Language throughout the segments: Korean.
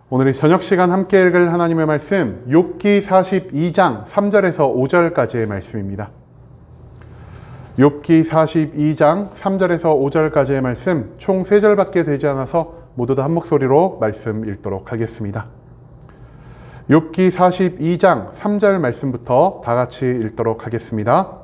오늘 이 저녁 시간 함께 읽을 하나님의 말씀 욥기 42장 3절에서 5절까지의 말씀입니다. 욥기 42장 3절에서 5절까지의 말씀 총 3절밖에 되지 않아서 모두 다 한 목소리로 말씀 읽도록 하겠습니다. 욥기 42장 3절 말씀부터 다 같이 읽도록 하겠습니다.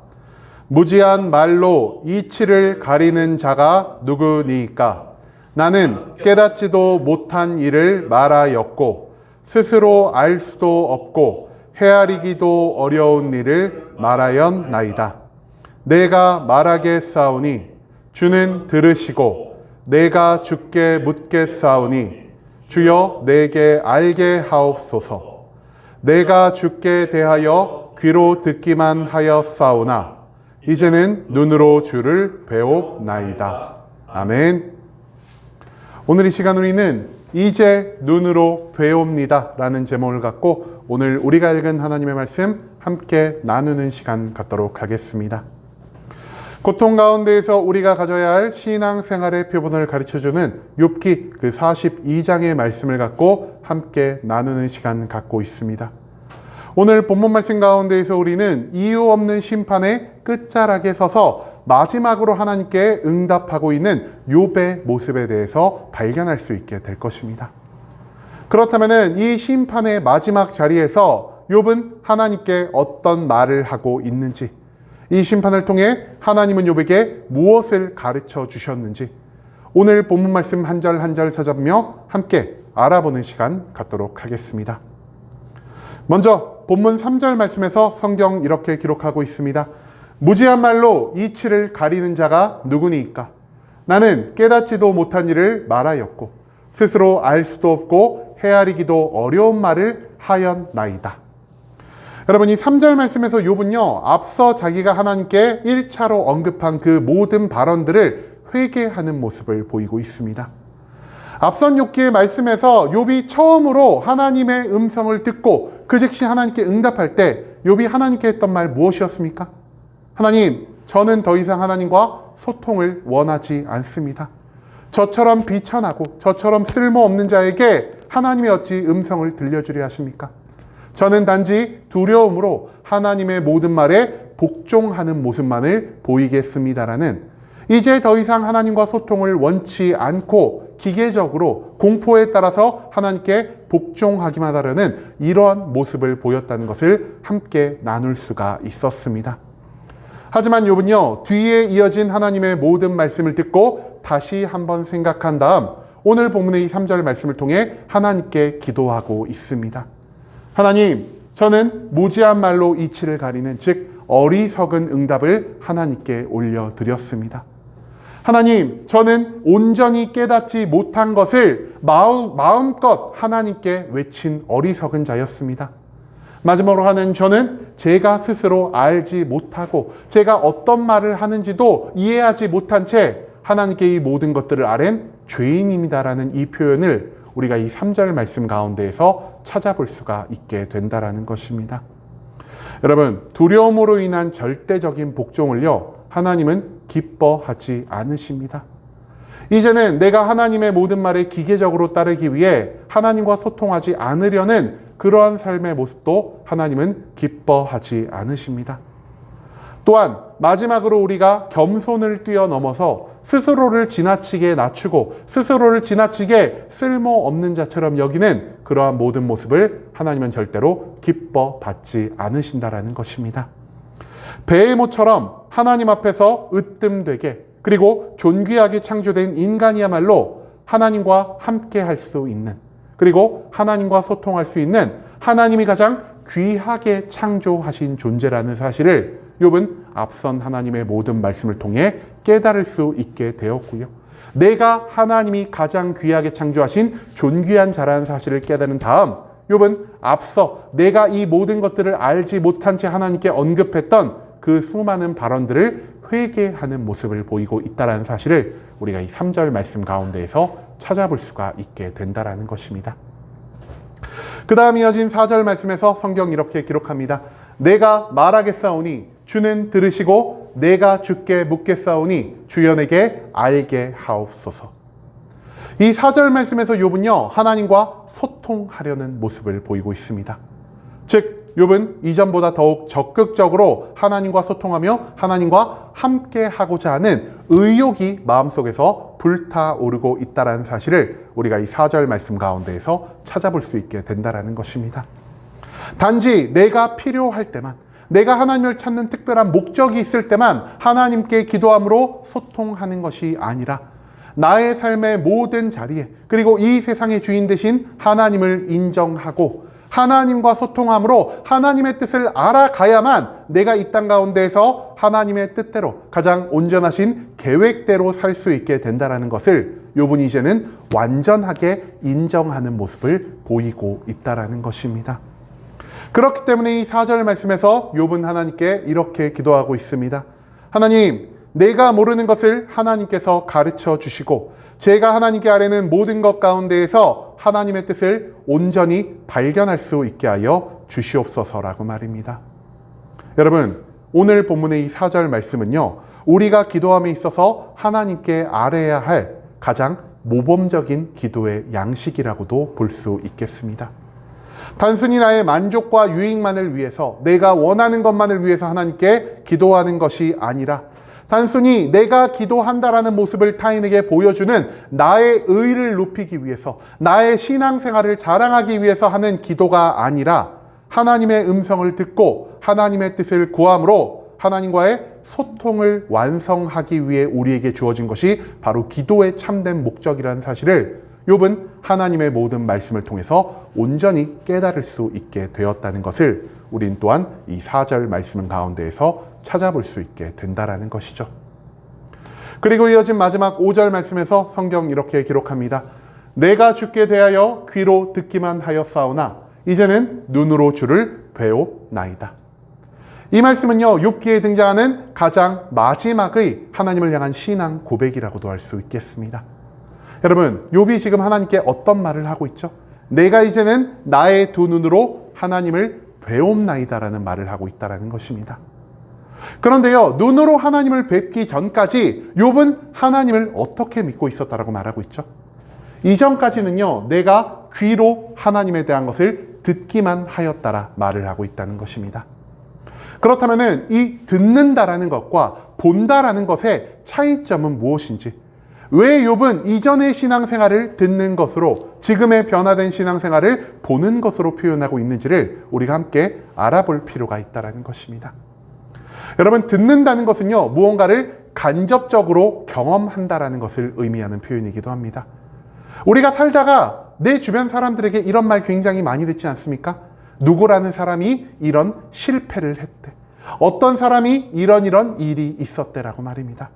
무지한 말로 이치를 가리는 자가 누구니까? 나는 깨닫지도 못한 일을 말하였고 스스로 알 수도 없고 헤아리기도 어려운 일을 말하였나이다. 내가 말하겠사오니 주는 들으시고 내가 주께 묻겠사오니 주여 내게 알게 하옵소서. 내가 주께 대하여 귀로 듣기만 하였사오나 이제는 눈으로 주를 배웁나이다. 아멘. 오늘 이 시간 우리는 이제 눈으로 배웁니다 라는 제목을 갖고 오늘 우리가 읽은 하나님의 말씀 함께 나누는 시간 갖도록 하겠습니다. 고통 가운데에서 우리가 가져야 할 신앙생활의 표본을 가르쳐주는 욥기 그 42장의 말씀을 갖고 함께 나누는 시간 갖고 있습니다. 오늘 본문 말씀 가운데에서 우리는 이유 없는 심판의 끝자락에 서서 마지막으로 하나님께 응답하고 있는 욥의 모습에 대해서 발견할 수 있게 될 것입니다. 그렇다면 이 심판의 마지막 자리에서 욥은 하나님께 어떤 말을 하고 있는지, 이 심판을 통해 하나님은 욥에게 무엇을 가르쳐 주셨는지 오늘 본문 말씀 한 절 한 절 찾아보며 함께 알아보는 시간 갖도록 하겠습니다. 먼저 본문 3절 말씀에서 성경 이렇게 기록하고 있습니다. 무지한 말로 이치를 가리는 자가 누구니까? 나는 깨닫지도 못한 일을 말하였고 스스로 알 수도 없고 헤아리기도 어려운 말을 하였나이다. 여러분, 이 3절 말씀에서 욥은요, 앞서 자기가 하나님께 1차로 언급한 그 모든 발언들을 회개하는 모습을 보이고 있습니다. 앞선 욥기의 말씀에서 욥이 처음으로 하나님의 음성을 듣고 그 즉시 하나님께 응답할 때 욥이 하나님께 했던 말 무엇이었습니까? 하나님, 저는 더 이상 하나님과 소통을 원하지 않습니다. 저처럼 비천하고 저처럼 쓸모없는 자에게 하나님이 어찌 음성을 들려주려 하십니까? 저는 단지 두려움으로 하나님의 모든 말에 복종하는 모습만을 보이겠습니다라는, 이제 더 이상 하나님과 소통을 원치 않고 기계적으로 공포에 따라서 하나님께 복종하기만 하려는 이러한 모습을 보였다는 것을 함께 나눌 수가 있었습니다. 하지만 욥은요, 뒤에 이어진 하나님의 모든 말씀을 듣고 다시 한번 생각한 다음 오늘 본문의 이 3절 말씀을 통해 하나님께 기도하고 있습니다. 하나님, 저는 무지한 말로 이치를 가리는, 즉 어리석은 응답을 하나님께 올려드렸습니다. 하나님, 저는 온전히 깨닫지 못한 것을 마음껏 하나님께 외친 어리석은 자였습니다. 마지막으로 하는 저는 제가 스스로 알지 못하고 제가 어떤 말을 하는지도 이해하지 못한 채 하나님께 이 모든 것들을 아랜 죄인입니다라는 이 표현을 우리가 이 3절 말씀 가운데에서 찾아볼 수가 있게 된다라는 것입니다. 여러분, 두려움으로 인한 절대적인 복종을요, 하나님은 기뻐하지 않으십니다. 이제는 내가 하나님의 모든 말에 기계적으로 따르기 위해 하나님과 소통하지 않으려는 그러한 삶의 모습도 하나님은 기뻐하지 않으십니다. 또한 마지막으로 우리가 겸손을 뛰어넘어서 스스로를 지나치게 낮추고 스스로를 지나치게 쓸모없는 자처럼 여기는 그러한 모든 모습을 하나님은 절대로 기뻐받지 않으신다라는 것입니다. 베헤모처럼 하나님 앞에서 으뜸되게 그리고 존귀하게 창조된 인간이야말로 하나님과 함께 할 수 있는, 그리고 하나님과 소통할 수 있는 하나님이 가장 귀하게 창조하신 존재라는 사실을 욥은 앞선 하나님의 모든 말씀을 통해 깨달을 수 있게 되었고요. 내가 하나님이 가장 귀하게 창조하신 존귀한 자라는 사실을 깨달은 다음 욥은 앞서 내가 이 모든 것들을 알지 못한 채 하나님께 언급했던 그 수많은 발언들을 회개하는 모습을 보이고 있다는 사실을 우리가 이 3절 말씀 가운데에서 찾아볼 수가 있게 된다는 것입니다. 그 다음 이어진 4절 말씀에서 성경 이렇게 기록합니다. 내가 말하겠사오니 주는 들으시고 내가 주께 묻겠사오니 주여 내게 알게 하옵소서. 이 4절 말씀에서 욥은요, 하나님과 소통하려는 모습을 보이고 있습니다. 즉, 욥은 이전보다 더욱 적극적으로 하나님과 소통하며 하나님과 함께 하고자 하는 의욕이 마음속에서 불타오르고 있다는 사실을 우리가 이 4절 말씀 가운데에서 찾아볼 수 있게 된다는 것입니다. 단지 내가 필요할 때만, 내가 하나님을 찾는 특별한 목적이 있을 때만 하나님께 기도함으로 소통하는 것이 아니라 나의 삶의 모든 자리에, 그리고 이 세상의 주인 되신 하나님을 인정하고 하나님과 소통함으로 하나님의 뜻을 알아가야만 내가 이 땅 가운데에서 하나님의 뜻대로 가장 온전하신 계획대로 살 수 있게 된다는 것을 욥은 이제는 완전하게 인정하는 모습을 보이고 있다는 것입니다. 그렇기 때문에 이 4절 말씀에서 욥은 하나님께 이렇게 기도하고 있습니다. 하나님, 내가 모르는 것을 하나님께서 가르쳐 주시고 제가 하나님께 아뢰는 모든 것 가운데에서 하나님의 뜻을 온전히 발견할 수 있게 하여 주시옵소서라고 말입니다. 여러분, 오늘 본문의 이 4절 말씀은요, 우리가 기도함에 있어서 하나님께 아뢰야 할 가장 모범적인 기도의 양식이라고도 볼 수 있겠습니다. 단순히 나의 만족과 유익만을 위해서, 내가 원하는 것만을 위해서 하나님께 기도하는 것이 아니라 단순히 내가 기도한다라는 모습을 타인에게 보여주는 나의 의를 높이기 위해서, 나의 신앙생활을 자랑하기 위해서 하는 기도가 아니라 하나님의 음성을 듣고 하나님의 뜻을 구함으로 하나님과의 소통을 완성하기 위해 우리에게 주어진 것이 바로 기도의 참된 목적이라는 사실을 욥은 하나님의 모든 말씀을 통해서 온전히 깨달을 수 있게 되었다는 것을 우린 또한 이 4절 말씀 가운데에서 찾아볼 수 있게 된다는 것이죠. 그리고 이어진 마지막 5절 말씀에서 성경 이렇게 기록합니다. 내가 주께 대하여 귀로 듣기만 하였사오나 이제는 눈으로 주를 배옵나이다. 이 말씀은요, 욥기에 등장하는 가장 마지막의 하나님을 향한 신앙 고백이라고도 할 수 있겠습니다. 여러분, 욥이 지금 하나님께 어떤 말을 하고 있죠? 내가 이제는 나의 두 눈으로 하나님을 배옵나이다라는 말을 하고 있다는 것입니다. 그런데요, 눈으로 하나님을 뵙기 전까지 욥은 하나님을 어떻게 믿고 있었다라고 말하고 있죠? 이전까지는요, 내가 귀로 하나님에 대한 것을 듣기만 하였다라 말을 하고 있다는 것입니다. 그렇다면 이 듣는다라는 것과 본다라는 것의 차이점은 무엇인지, 왜 욥은 이전의 신앙생활을 듣는 것으로 지금의 변화된 신앙생활을 보는 것으로 표현하고 있는지를 우리가 함께 알아볼 필요가 있다는 것입니다. 여러분, 듣는다는 것은요, 무언가를 간접적으로 경험한다라는 것을 의미하는 표현이기도 합니다. 우리가 살다가 내 주변 사람들에게 이런 말 굉장히 많이 듣지 않습니까? 누구라는 사람이 이런 실패를 했대. 어떤 사람이 이런 일이 있었대라고 말입니다.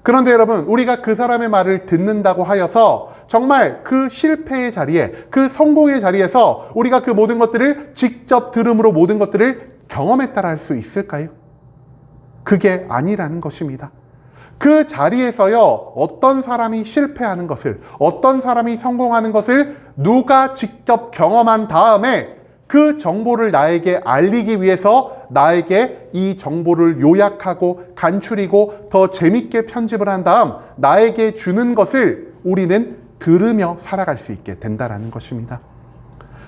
그런데 여러분, 우리가 그 사람의 말을 듣는다고 하여서 정말 그 실패의 자리에, 그 성공의 자리에서 우리가 그 모든 것들을 직접 들음으로 모든 것들을 경험했다라 할 수 있을까요? 그게 아니라는 것입니다. 그 자리에서요, 어떤 사람이 실패하는 것을, 어떤 사람이 성공하는 것을 누가 직접 경험한 다음에 그 정보를 나에게 알리기 위해서 나에게 이 정보를 요약하고 간추리고 더 재밌게 편집을 한 다음 나에게 주는 것을 우리는 들으며 살아갈 수 있게 된다는 것입니다.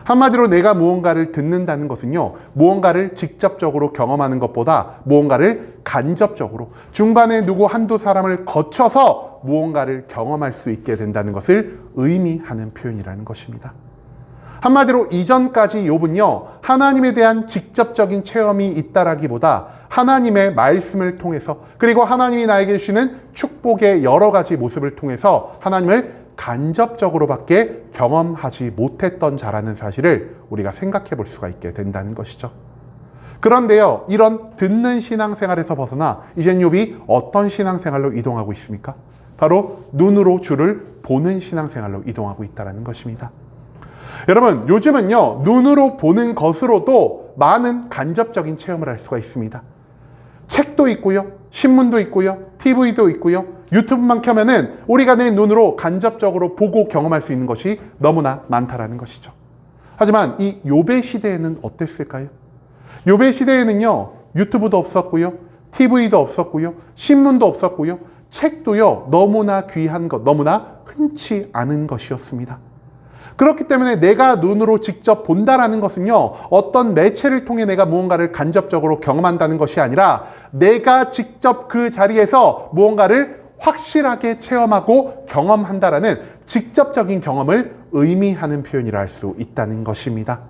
한마디로 내가 무언가를 듣는다는 것은요, 무언가를 직접적으로 경험하는 것보다 무언가를 간접적으로 중간에 누구 한두 사람을 거쳐서 무언가를 경험할 수 있게 된다는 것을 의미하는 표현이라는 것입니다. 한마디로 이전까지 욥은요, 하나님에 대한 직접적인 체험이 있다라기보다 하나님의 말씀을 통해서, 그리고 하나님이 나에게 주시는 축복의 여러 가지 모습을 통해서 하나님을 간접적으로밖에 경험하지 못했던 자라는 사실을 우리가 생각해 볼 수가 있게 된다는 것이죠. 그런데요, 이런 듣는 신앙생활에서 벗어나 이젠 욥이 어떤 신앙생활로 이동하고 있습니까? 바로 눈으로 주를 보는 신앙생활로 이동하고 있다는 것입니다. 여러분, 요즘은요, 눈으로 보는 것으로도 많은 간접적인 체험을 할 수가 있습니다. 책도 있고요, 신문도 있고요, TV도 있고요, 유튜브만 켜면은 우리가 내 눈으로 간접적으로 보고 경험할 수 있는 것이 너무나 많다라는 것이죠. 하지만 이 욥의 시대에는 어땠을까요? 욥의 시대에는요, 유튜브도 없었고요, TV도 없었고요, 신문도 없었고요, 책도요, 너무나 귀한 것, 너무나 흔치 않은 것이었습니다. 그렇기 때문에 내가 눈으로 직접 본다라는 것은요, 어떤 매체를 통해 내가 무언가를 간접적으로 경험한다는 것이 아니라 내가 직접 그 자리에서 무언가를 확실하게 체험하고 경험한다라는 직접적인 경험을 의미하는 표현이라 할 수 있다는 것입니다.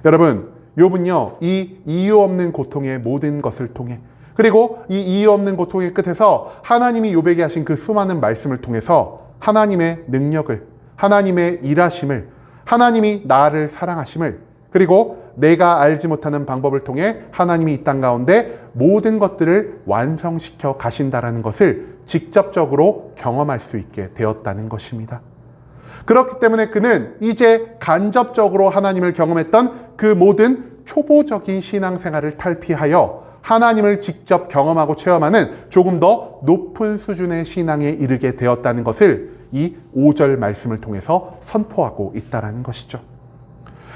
여러분, 욥은요, 이 이유 없는 고통의 모든 것을 통해, 그리고 이 이유 없는 고통의 끝에서 하나님이 욥에게 하신 그 수많은 말씀을 통해서 하나님의 능력을, 하나님의 일하심을, 하나님이 나를 사랑하심을, 그리고 내가 알지 못하는 방법을 통해 하나님이 이 땅 가운데 모든 것들을 완성시켜 가신다라는 것을 직접적으로 경험할 수 있게 되었다는 것입니다. 그렇기 때문에 그는 이제 간접적으로 하나님을 경험했던 그 모든 초보적인 신앙생활을 탈피하여 하나님을 직접 경험하고 체험하는 조금 더 높은 수준의 신앙에 이르게 되었다는 것을 이 5절 말씀을 통해서 선포하고 있다는 것이죠.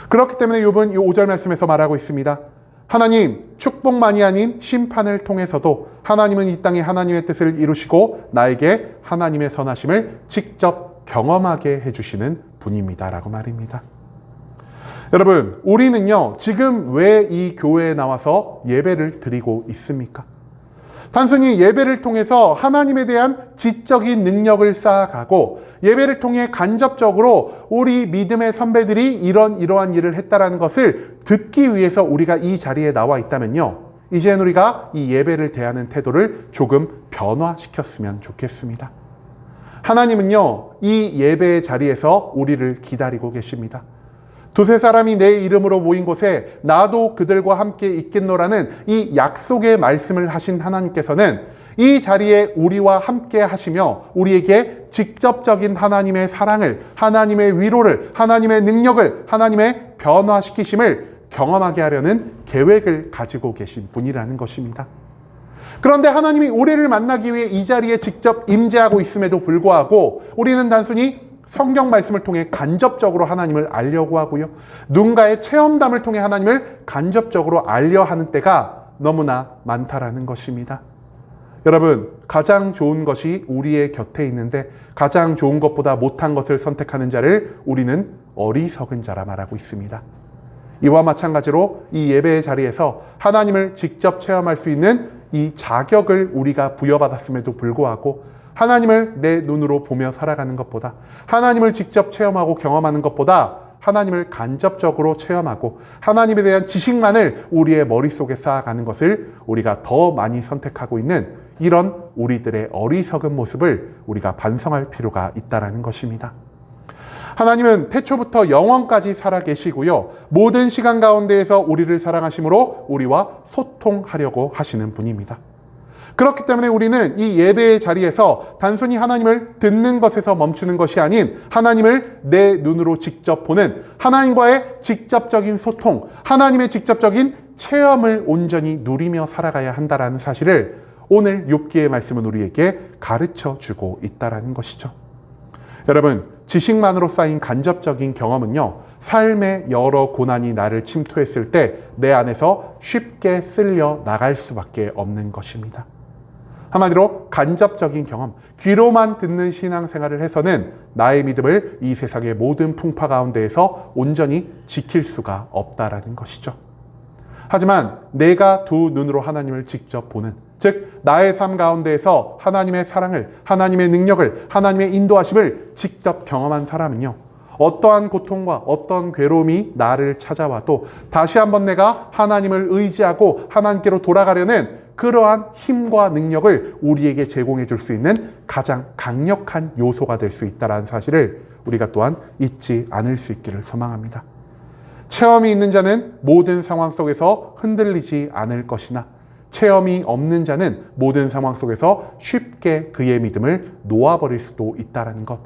그렇기 때문에 욥은 이 5절 말씀에서 말하고 있습니다. 하나님, 축복만이 아닌 심판을 통해서도 하나님은 이 땅에 하나님의 뜻을 이루시고 나에게 하나님의 선하심을 직접 경험하게 해주시는 분입니다 라고 말입니다. 여러분, 우리는요, 지금 왜 이 교회에 나와서 예배를 드리고 있습니까? 단순히 예배를 통해서 하나님에 대한 지적인 능력을 쌓아가고 예배를 통해 간접적으로 우리 믿음의 선배들이 이러한 일을 했다라는 것을 듣기 위해서 우리가 이 자리에 나와 있다면요, 이제는 우리가 이 예배를 대하는 태도를 조금 변화시켰으면 좋겠습니다. 하나님은요, 이 예배의 자리에서 우리를 기다리고 계십니다. 두세 사람이 내 이름으로 모인 곳에 나도 그들과 함께 있겠노라는 이 약속의 말씀을 하신 하나님께서는 이 자리에 우리와 함께 하시며 우리에게 직접적인 하나님의 사랑을, 하나님의 위로를, 하나님의 능력을, 하나님의 변화시키심을 경험하게 하려는 계획을 가지고 계신 분이라는 것입니다. 그런데 하나님이 우리를 만나기 위해 이 자리에 직접 임재하고 있음에도 불구하고 우리는 단순히 성경 말씀을 통해 간접적으로 하나님을 알려고 하고요, 누군가의 체험담을 통해 하나님을 간접적으로 알려 하는 때가 너무나 많다라는 것입니다. 여러분, 가장 좋은 것이 우리의 곁에 있는데 가장 좋은 것보다 못한 것을 선택하는 자를 우리는 어리석은 자라 말하고 있습니다. 이와 마찬가지로 이 예배의 자리에서 하나님을 직접 체험할 수 있는 이 자격을 우리가 부여받았음에도 불구하고 하나님을 내 눈으로 보며 살아가는 것보다, 하나님을 직접 체험하고 경험하는 것보다 하나님을 간접적으로 체험하고 하나님에 대한 지식만을 우리의 머릿속에 쌓아가는 것을 우리가 더 많이 선택하고 있는 이런 우리들의 어리석은 모습을 우리가 반성할 필요가 있다는 것입니다. 하나님은 태초부터 영원까지 살아계시고요, 모든 시간 가운데에서 우리를 사랑하심으로 우리와 소통하려고 하시는 분입니다. 그렇기 때문에 우리는 이 예배의 자리에서 단순히 하나님을 듣는 것에서 멈추는 것이 아닌 하나님을 내 눈으로 직접 보는 하나님과의 직접적인 소통, 하나님의 직접적인 체험을 온전히 누리며 살아가야 한다는 사실을 오늘 욥기의 말씀은 우리에게 가르쳐 주고 있다는 것이죠. 여러분, 지식만으로 쌓인 간접적인 경험은요, 삶의 여러 고난이 나를 침투했을 때 내 안에서 쉽게 쓸려 나갈 수밖에 없는 것입니다. 한마디로 간접적인 경험, 귀로만 듣는 신앙생활을 해서는 나의 믿음을 이 세상의 모든 풍파 가운데에서 온전히 지킬 수가 없다라는 것이죠. 하지만 내가 두 눈으로 하나님을 직접 보는, 즉 나의 삶 가운데에서 하나님의 사랑을, 하나님의 능력을, 하나님의 인도하심을 직접 경험한 사람은요, 어떠한 고통과 어떤 괴로움이 나를 찾아와도 다시 한번 내가 하나님을 의지하고 하나님께로 돌아가려는 그러한 힘과 능력을 우리에게 제공해 줄 수 있는 가장 강력한 요소가 될 수 있다는 사실을 우리가 또한 잊지 않을 수 있기를 소망합니다. 체험이 있는 자는 모든 상황 속에서 흔들리지 않을 것이나 체험이 없는 자는 모든 상황 속에서 쉽게 그의 믿음을 놓아버릴 수도 있다는 것.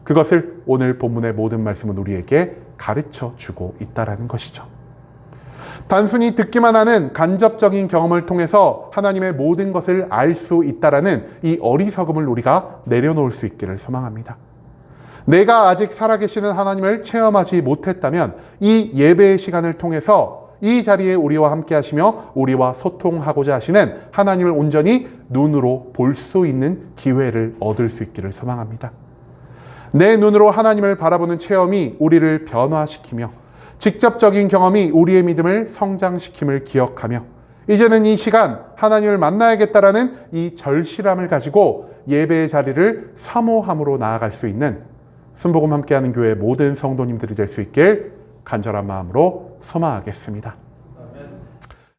그것을 오늘 본문의 모든 말씀은 우리에게 가르쳐 주고 있다는 것이죠. 단순히 듣기만 하는 간접적인 경험을 통해서 하나님의 모든 것을 알 수 있다라는 이 어리석음을 우리가 내려놓을 수 있기를 소망합니다. 내가 아직 살아계시는 하나님을 체험하지 못했다면 이 예배의 시간을 통해서 이 자리에 우리와 함께 하시며 우리와 소통하고자 하시는 하나님을 온전히 눈으로 볼 수 있는 기회를 얻을 수 있기를 소망합니다. 내 눈으로 하나님을 바라보는 체험이 우리를 변화시키며 직접적인 경험이 우리의 믿음을 성장시킴을 기억하며 이제는 이 시간 하나님을 만나야겠다라는 이 절실함을 가지고 예배의 자리를 사모함으로 나아갈 수 있는 순복음 함께하는 교회 모든 성도님들이 될 수 있길 간절한 마음으로 소망하겠습니다.